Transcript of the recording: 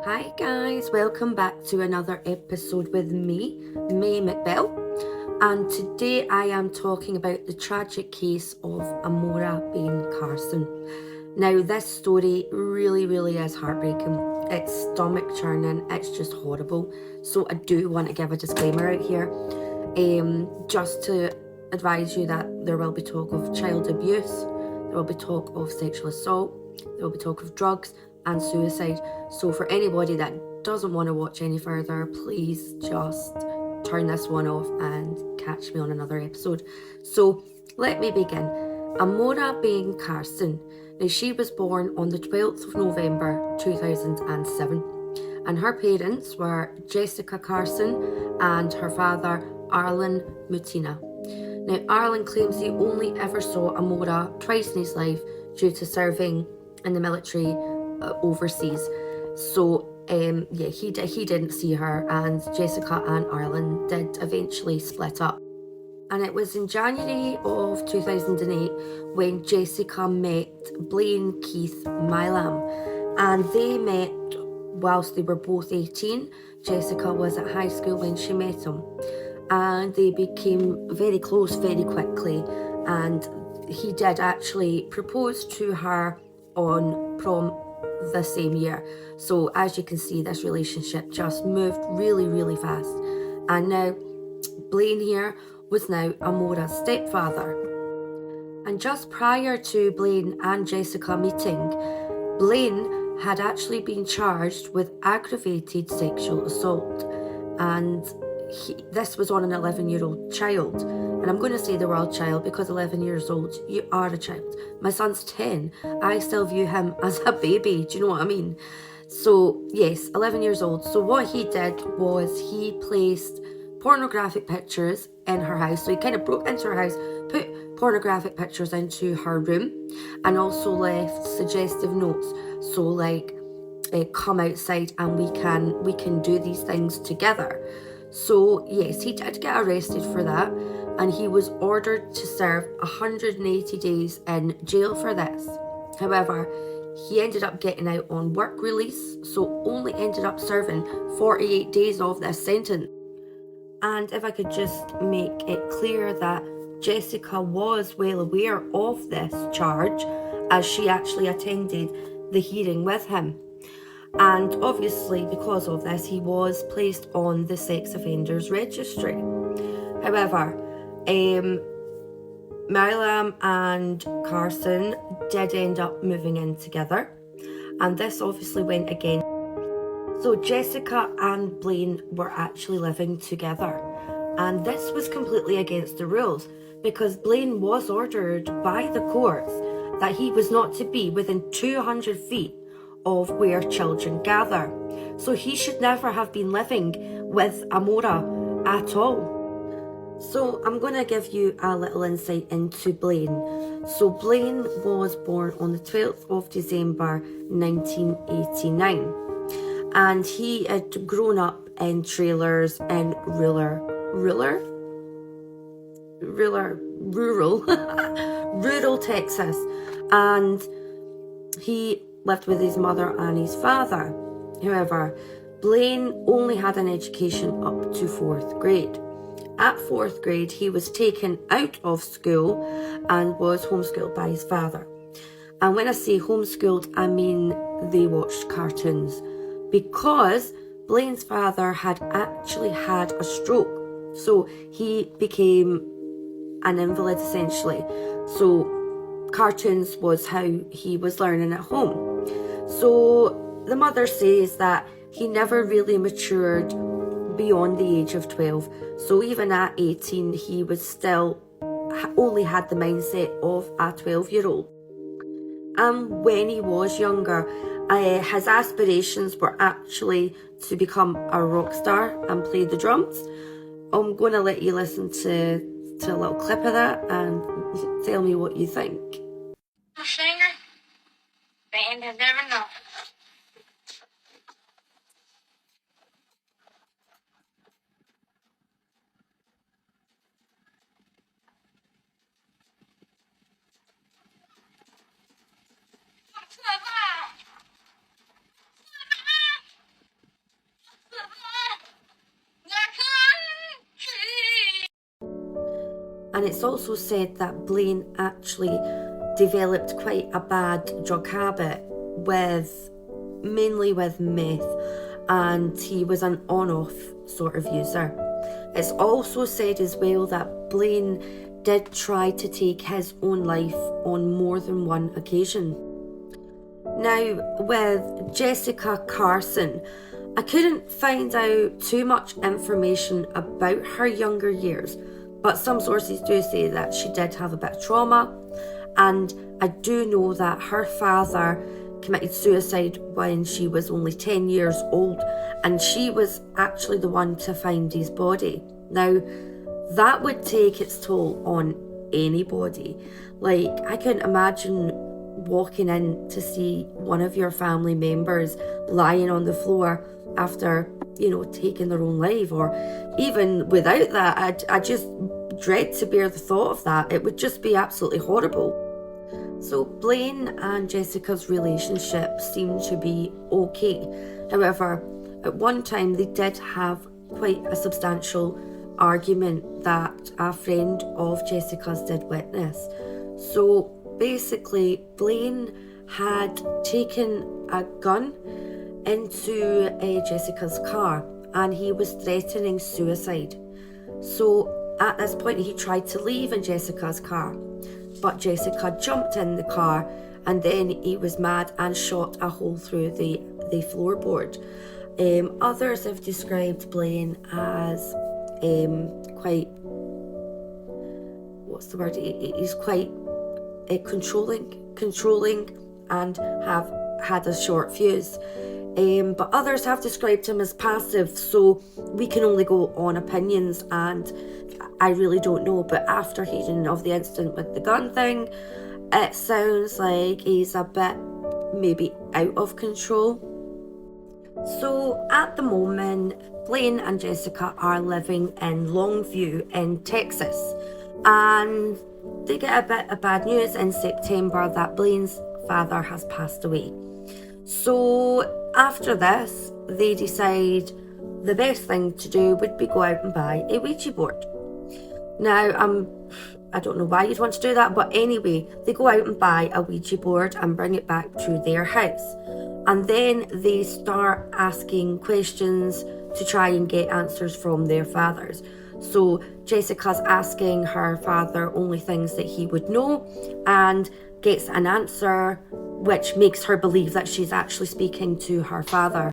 Hi guys, welcome back to another episode with me, May McBell, and today I am talking about the tragic case of Amora Bain Carson. Now this story really is heartbreaking. It's stomach churning, it's just horrible. So I do want to give a disclaimer out here, just to advise you that there will be talk of child abuse, there will be talk of sexual assault, there will be talk of drugs and suicide. So for anybody that doesn't want to watch any further, please just turn this one off and catch me on another episode. So let me begin. Amora Bain Carson. Now she was born on the 12th of November 2007, and her parents were Jessica Carson and her father Arlen Mutina. Now Arlen claims he only ever saw Amora twice in his life due to serving in the military overseas. So he didn't see her, and Jessica and Arlen did eventually split up. And it was in January of 2008 when Jessica met Blaine Keith Milam, and they met whilst they were both 18. Jessica was at high school when she met him, and they became very close very quickly, and he did actually propose to her on prom the same year. So as you can see, this relationship just moved really fast. And now Blaine here was now Amora's stepfather. And just prior to Blaine and Jessica meeting, Blaine had actually been charged with aggravated sexual assault, and this was on an 11-year-old child. And I'm going to say the word child because 11 years old, you are a child. My son's 10. I still view him as a baby. Do you know what I mean? So yes, 11 years old. So what he did was he placed pornographic pictures in her house. So he kind of broke into her house, put pornographic pictures into her room, and also left suggestive notes. So like, come outside and we can do these things together. So yes, he did get arrested for that, and he was ordered to serve 180 days in jail for this. However, he ended up getting out on work release, so only ended up serving 48 days of this sentence. And if I could just make it clear that Jessica was well aware of this charge, as she actually attended the hearing with him. And obviously because of this, he was placed on the sex offenders registry. However, Milam and Carson did end up moving in together, and this obviously went again. So Jessica and Blaine were actually living together, and this was completely against the rules because Blaine was ordered by the courts that he was not to be within 200 feet of where children gather. So he should never have been living with Amora at all. So I'm going to give you a little insight into Blaine. So Blaine was born on the 12th of December 1989, and he had grown up in trailers in rural rural Texas, and he lived with his mother and his father. However, Blaine only had an education up to 4th grade. At 4th grade, he was taken out of school and was homeschooled by his father. And when I say homeschooled, I mean they watched cartoons, because Blaine's father had actually had a stroke. So he became an invalid essentially. So cartoons was how he was learning at home. So the mother says that he never really matured beyond the age of 12. So even at 18, he was still only had the mindset of a 12-year-old. And when he was younger, his aspirations were actually to become a rock star and play the drums. I'm going to let you listen to a little clip of that and tell me what you think. A singer? Band has never known. And it's also said that Bain actually developed quite a bad drug habit mainly with meth, and he was an on-off sort of user. It's also said as well that Bain did try to take his own life on more than one occasion. Now, with Jessica Carson, I couldn't find out too much information about her younger years, but some sources do say that she did have a bit of trauma, and I do know that her father committed suicide when she was only 10 years old, and she was actually the one to find his body. Now, that would take its toll on anybody. Like, I couldn't imagine walking in to see one of your family members lying on the floor after, taking their own life, or even without that. I just dread to bear the thought of that. It would just be absolutely horrible. So Bain and Jessica's relationship seemed to be okay. However, at one time they did have quite a substantial argument that a friend of Jessica's did witness. So basically, Bain had taken a gun into Jessica's car, and he was threatening suicide. So at this point he tried to leave in Jessica's car, but Jessica jumped in the car, and then he was mad and shot a hole through the floorboard. Others have described Bain as quite, what's the word, he's quite controlling and have had a short fuse. But others have described him as passive, so we can only go on opinions, and I really don't know. But after hearing of the incident with the gun thing, it sounds like he's a bit maybe out of control. So at the moment, Bain and Jessica are living in Longview in Texas, and they get a bit of bad news in September that Bain's father has passed away. So after this, they decide the best thing to do would be go out and buy a Ouija board. Now, I don't know why you'd want to do that, but anyway, they go out and buy a Ouija board and bring it back to their house. And then they start asking questions to try and get answers from their fathers. So Jessica's asking her father only things that he would know, and gets an answer which makes her believe that she's actually speaking to her father.